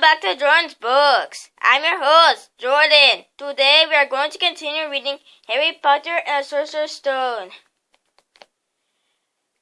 back to Jordan's Books. I'm your host, Jordan. Today we are going to continue reading Harry Potter and the Sorcerer's Stone.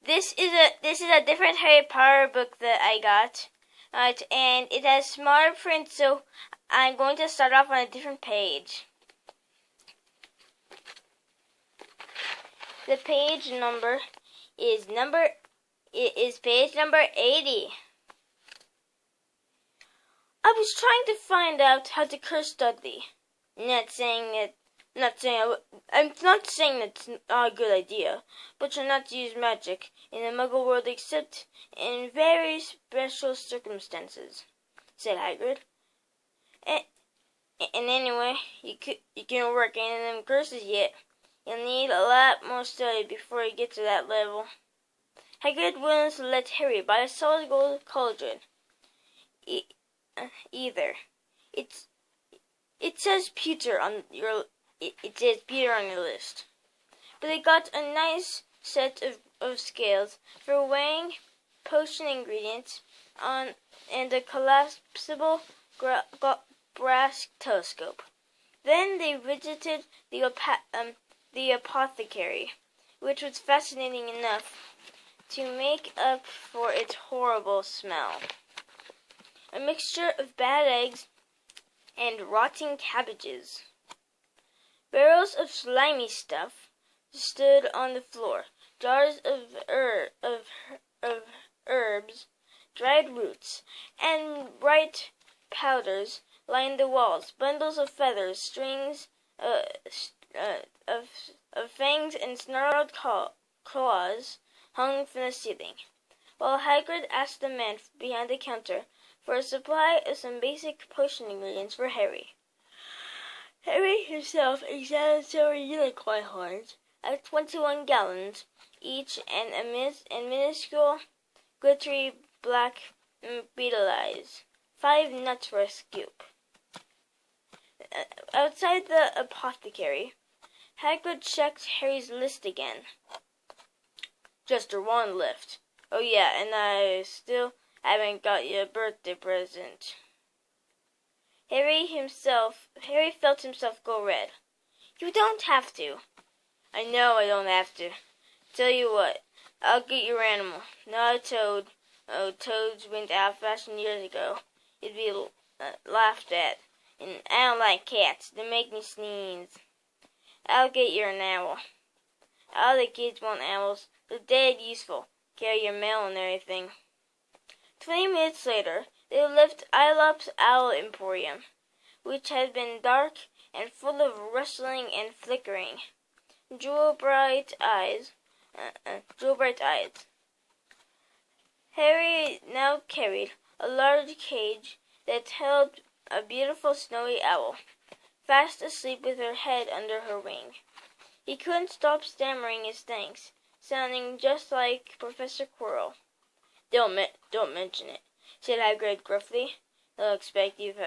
This is a different Harry Potter book that I got, and it has smaller print, so I'm going to start off on a different page. The page number is page number 80. I was trying to find out how to curse Dudley. I'm not saying that's not a good idea, but you're not to use magic in the Muggle world except in very special circumstances," said Hagrid. And anyway, you can't work any of them curses yet. You'll need a lot more study before you get to that level. Hagrid willing to let Harry buy a solid gold cauldron. Either. It says pewter on your list. But they got a nice set of scales for weighing potion ingredients and a collapsible brass telescope. Then they visited the apothecary, which was fascinating enough to make up for its horrible smell. A mixture of bad eggs and rotting cabbages. Barrels of slimy stuff stood on the floor. Jars of herbs, dried roots, and bright powders lined the walls. Bundles of feathers, strings of fangs, and snarled claws hung from the ceiling, while Hagrid asked the man behind the counter for a supply of some basic potion ingredients for Harry. Harry himself examined several unicorn horns of 21 gallons each and minuscule, glittery black beetle eyes. 5 nuts for a scoop. Outside the apothecary, Hagrid checked Harry's list again. "Just a wand left. Oh yeah, and I still haven't got you a birthday present." Harry felt himself go red. "You don't have to." "I know I don't have to. Tell you what, I'll get your animal. Not a toad. Oh, toads went out of fashion years ago. It'd be laughed at. And I don't like cats. They make me sneeze. I'll get you an owl. All the kids want owls. They're dead useful. Carry your mail and everything." 20 minutes later, they left Aelop's Owl Emporium, which had been dark and full of rustling and flickering, jewel-bright eyes. Harry now carried a large cage that held a beautiful snowy owl, fast asleep with her head under her wing. He couldn't stop stammering his thanks, sounding just like Professor Quirrell. Don't mention it," said Hagrid gruffly. "They'll expect you've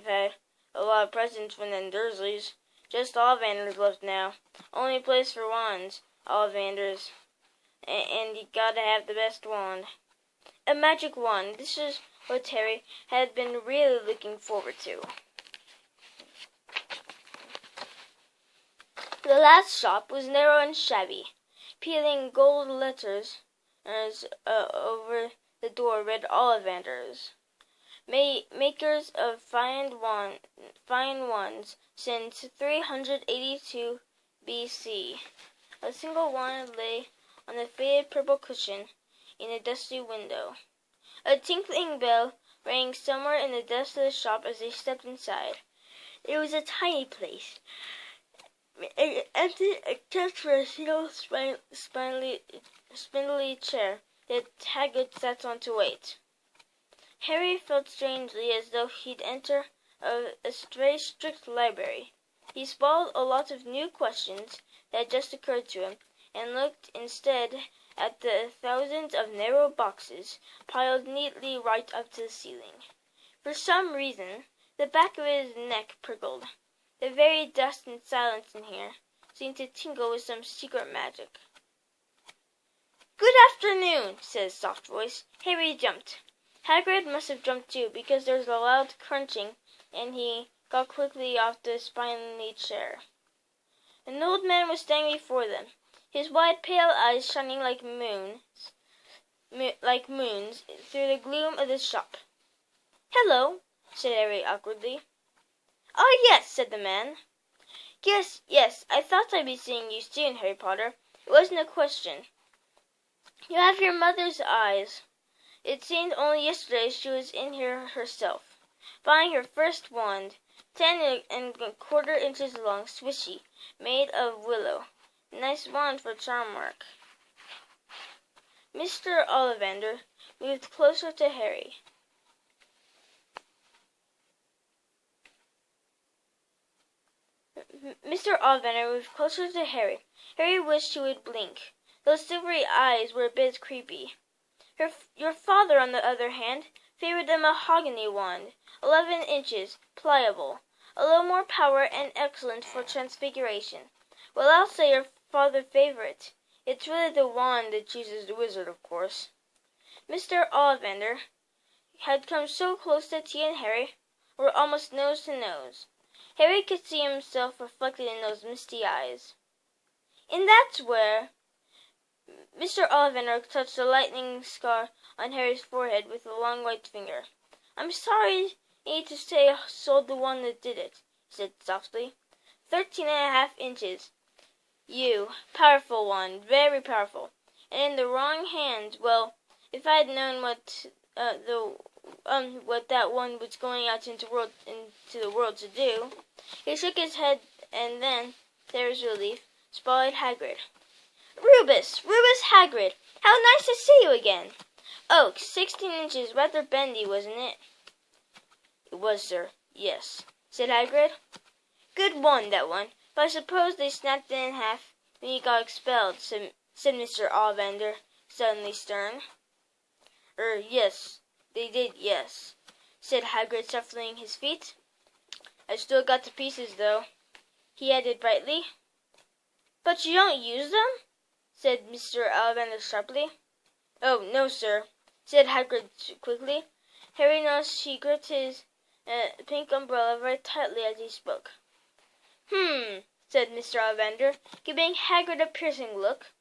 had a lot of presents from them Dursleys. Just Ollivanders left now. Only place for wands, Ollivanders. And you gotta have the best wand." A magic wand. This is what Harry had been really looking forward to. The last shop was narrow and shabby. Peeling gold letters over the door read Ollivanders, makers of fine wands since 382 BC. A single wand lay on a faded purple cushion in a dusty window. A tinkling bell rang somewhere in the depths of the shop as they stepped inside. It was a tiny place, empty except for a single spindly chair that Hagrid sat on to wait. Harry felt strangely as though he'd entered a very strict library. He swallowed a lot of new questions that just occurred to him, and looked instead at the thousands of narrow boxes piled neatly right up to the ceiling. For some reason, the back of his neck prickled. The very dust and silence in here seemed to tingle with some secret magic. "Good afternoon," said a soft voice. Harry jumped. Hagrid must have jumped too, because there was a loud crunching, and he got quickly off the spiny chair. An old man was standing before them, his wide, pale eyes shining like moons through the gloom of the shop. "Hello," said Harry awkwardly. "Ah, yes," said the man. Yes, I thought I'd be seeing you soon, Harry Potter. It wasn't a question. You have your mother's eyes. It seemed only yesterday she was in here herself, buying her first wand, 10 1/4 inches long, swishy, made of willow. Nice wand for charm work." Mr. Ollivander moved closer to Harry. Harry wished he would blink. Those silvery eyes were a bit creepy. Your father, on the other hand, favored a mahogany wand, 11 inches, pliable, a little more power and excellent for transfiguration. Well, I'll say your father favourite. It's really the wand that chooses the wizard, of course. Mr. Ollivander had come so close that he and Harry were almost nose to nose. Harry could see himself reflected in those misty eyes. "And that's where—" Mr. Ollivander touched a lightning scar on Harry's forehead with a long white finger. "I'm sorry to say I sold the one that did it," he said softly. 13 1/2 inches. Powerful one, very powerful. And in the wrong hands, well, if I'd known what that one was going out into the world to do." He shook his head, and then, to his relief, spied Hagrid. Rubus Hagrid! How nice to see you again! Oh, 16 inches, rather bendy, wasn't it?" "It was, sir. Yes," said Hagrid. "Good one, that one. But I suppose they snapped it in half when you got expelled," said Mr. Ollivander, suddenly stern. Yes, they did, yes," said Hagrid, shuffling his feet. "I've still got the pieces, though," he added brightly. "But you don't use them?" said Mr. Ollivander sharply. "Oh, no, sir," said Hagrid quickly. Harry noticed he gripped his pink umbrella very tightly as he spoke. Said Mr. Ollivander, giving Hagrid a piercing look.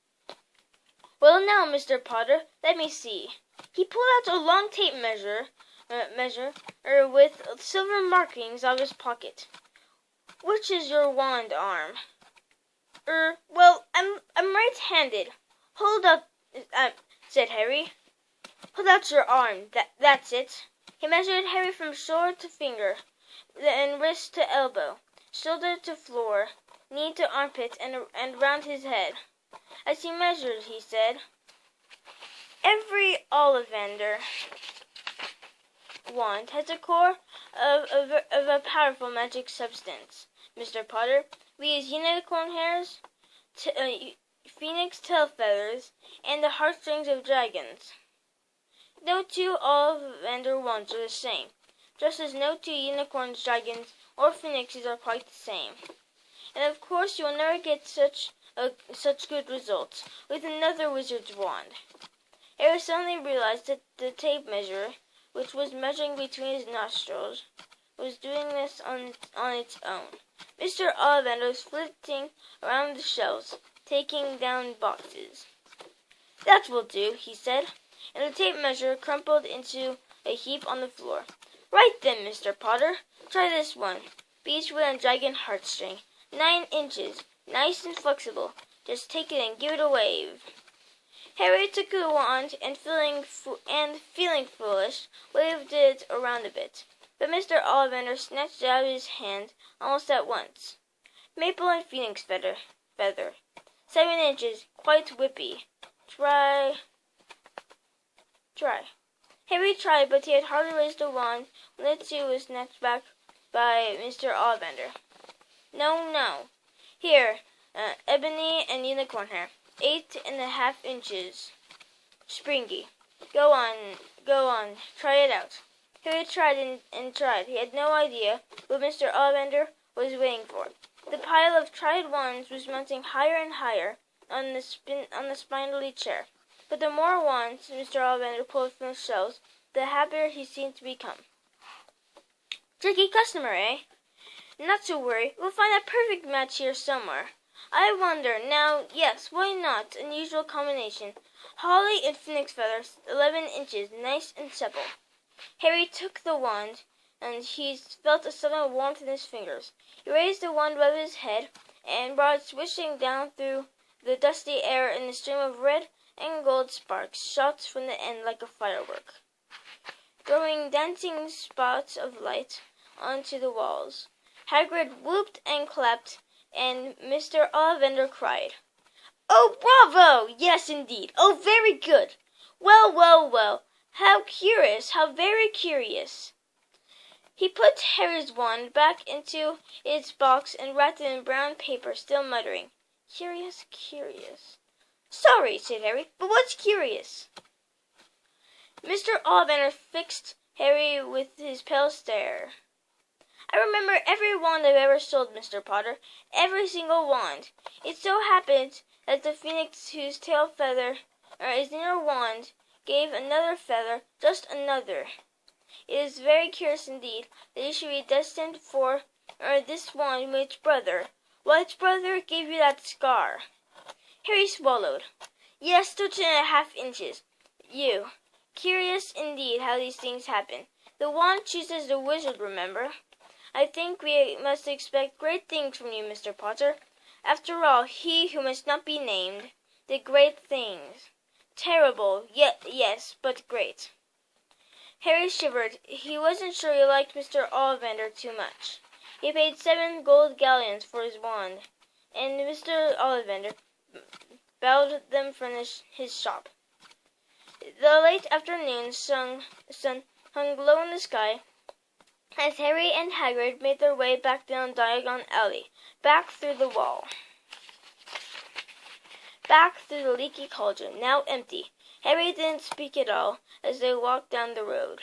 "Well, now, Mr. Potter, let me see." He pulled out a long tape measure with silver markings out of his pocket. "Which is your wand arm?" Well, I'm right-handed." "Hold up," said Harry. "Hold out your arm. That's it." He measured Harry from shoulder to finger, then wrist to elbow, shoulder to floor, knee to armpit, and round his head. As he measured, he said, "Every Ollivander wand has a core of a powerful magic substance, Mr. Potter. We use unicorn hairs, phoenix tail feathers, and the heartstrings of dragons. No two Ollivander wands are the same, just as no two unicorns, dragons, or phoenixes are quite the same. And of course you will never get such good results with another wizard's wand." Harry suddenly realized that the tape measure, which was measuring between his nostrils, was doing this on its own. Mr. Ollivander was flitting around the shelves, taking down boxes. "That will do," he said, and the tape measure crumpled into a heap on the floor. "Right then, Mr. Potter, try this one. Beechwood and dragon heartstring, 9 inches, nice and flexible. Just take it and give it a wave." Harry took the wand and, feeling foolish, waved it around a bit. But Mr. Ollivander snatched it out of his hand almost at once. "Maple and phoenix feather, 7 inches, quite whippy. Try." Harry tried, but he had hardly raised the wand when it too was snatched back by Mr. Ollivander. No. Here, ebony and unicorn hair, 8 1/2 inches. Springy. Go on, try it out." Harry tried and tried. He had no idea what Mr. Ollivander was waiting for. The pile of tried wands was mounting higher and higher on the spindly chair. But the more wands Mr. Ollivander pulled from the shelves, the happier he seemed to become. Tricky customer, eh? Not to worry, we'll find a perfect match here somewhere. I wonder, now, yes, why not? Unusual combination. Holly and phoenix feathers, 11 inches, nice and supple. Harry took the wand, and he felt a sudden warmth in his fingers. He raised the wand above his head, and brought it swishing down through the dusty air in a stream of red and gold sparks, shot from the end like a firework, throwing dancing spots of light onto the walls. Hagrid whooped and clapped, and Mr. Ollivander cried, "Oh, bravo! Yes, indeed! Oh, very good! Well, well, well! How curious! How very curious!" He put Harry's wand back into its box and wrapped it in brown paper, still muttering, "Curious, curious." "Sorry," said Harry, "but what's curious?" Mr. Ollivander fixed Harry with his pale stare. "I remember every wand I've ever sold, Mr. Potter, every single wand. It so happened that the phoenix whose tail feather is in your wand gave another feather, just another. It is very curious indeed that you should be destined for this wand which brother. Which brother gave you that scar?" Harry swallowed. "Yes, 13.5 inches. You. Curious indeed how these things happen. The wand chooses the wizard, remember. I think we must expect great things from you, Mr. Potter. After all, he who must not be named did great things. Terrible, yes, but great." Harry shivered. He wasn't sure he liked Mr. Ollivander too much. He paid 7 gold galleons for his wand, and Mr. Ollivander bowed them from his shop. The late afternoon sun hung low in the sky as Harry and Hagrid made their way back down Diagon Alley, back through the wall, back through the leaky cauldron, now empty. Harry didn't speak at all as they walked down the road.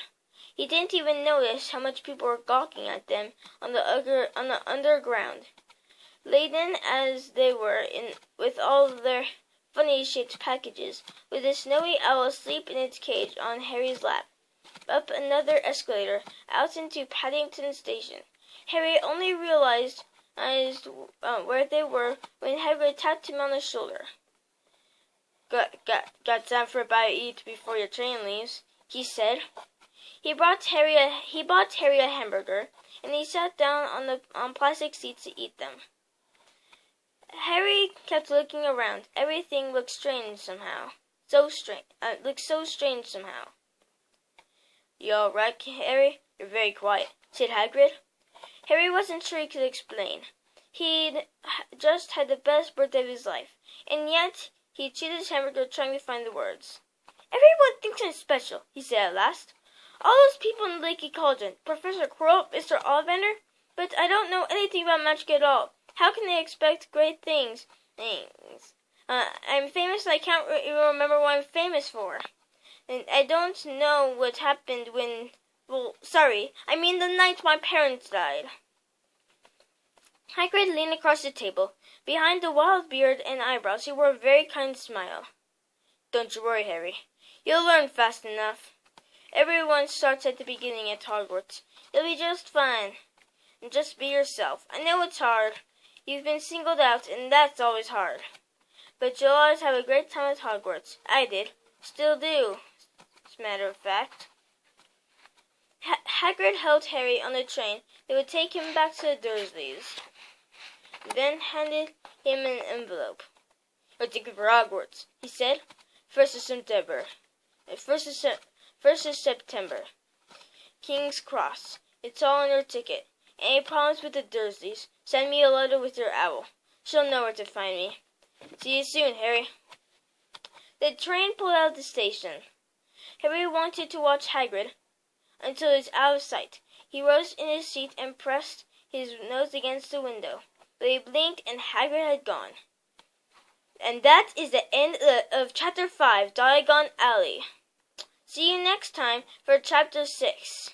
He didn't even notice how much people were gawking at them on the underground, laden as they were with all their funny-shaped packages, with the snowy owl asleep in its cage on Harry's lap. Up another escalator, out into Paddington Station. Harry only realized where they were when Hagrid tapped him on the shoulder. Got time for a bite to eat before your train leaves," he said. He bought Harry a hamburger, and he sat down on plastic seats to eat them. Harry kept looking around. Everything looked strange somehow. Looked so strange somehow. "You all right, Harry? You're very quiet," said Hagrid. Harry wasn't sure he could explain. He'd just had the best birthday of his life, and yet he chewed his hamburger trying to find the words. "Everyone thinks I'm special," he said at last. "All those people in the Leaky Cauldron, Professor Quirrell, Mr. Ollivander, but I don't know anything about magic at all. How can they expect great things? I'm famous and I can't even remember what I'm famous for. And I don't know what happened when... Well, sorry, I mean the night my parents died." Hagrid leaned across the table. Behind the wild beard and eyebrows he wore a very kind smile. "Don't you worry, Harry. You'll learn fast enough. Everyone starts at the beginning at Hogwarts. You'll be just fine. And just be yourself. I know it's hard. You've been singled out, and that's always hard. But you'll always have a great time at Hogwarts. I did. Still do, as a matter of fact." Hagrid held Harry on the train that would take him back to the Dursleys, then handed him an envelope. "A ticket for Hogwarts," he said. "1st of September. 1st of September. King's Cross. It's all on your ticket. Any problems with the Dursleys, send me a letter with your owl. She'll know where to find me. See you soon, Harry." The train pulled out of the station. Harry wanted to watch Hagrid until he was out of sight. He rose in his seat and pressed his nose against the window, but he blinked and Hagrid had gone. And that is the end of Chapter 5, Diagon Alley. See you next time for Chapter 6.